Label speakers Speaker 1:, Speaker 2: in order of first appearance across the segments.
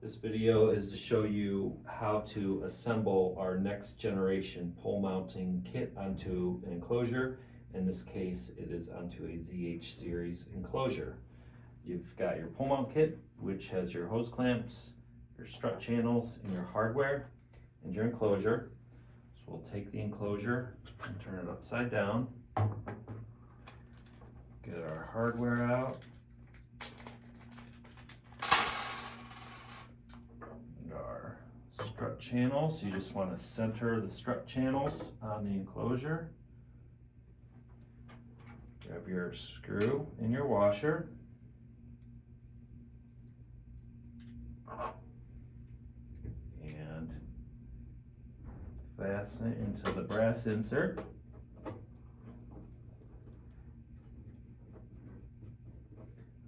Speaker 1: This video is to show you how to assemble our next generation pole mounting kit onto an enclosure. In this case, it is onto a ZH series enclosure. You've got your pole mount kit, which has your hose clamps, your strut channels, and your hardware, and your enclosure. So we'll take the enclosure and turn it upside down. Get our hardware out. Our strut channels, you just want to center the strut channels on the enclosure. Grab your screw and your washer. And fasten it into the brass insert.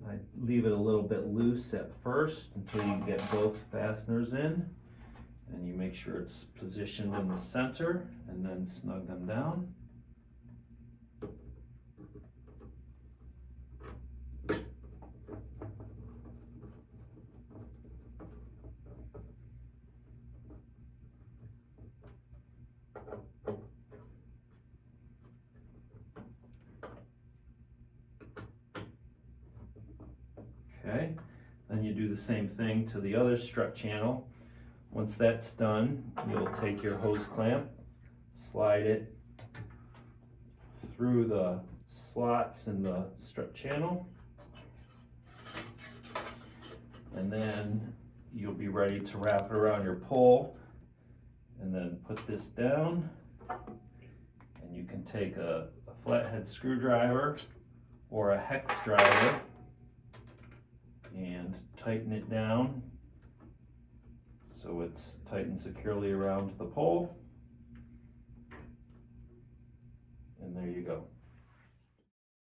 Speaker 1: I leave it a little bit loose at first until you get both fasteners in, and you make sure it's positioned in the center, and then snug them down. Okay, then you do the same thing to the other strut channel. Once that's done, you'll take your hose clamp, slide it through the slots in the strut channel, and then you'll be ready to wrap it around your pole, and then put this down, and you can take a flathead screwdriver or a hex driver and tighten it down so it's tightened securely around the pole. And there you go.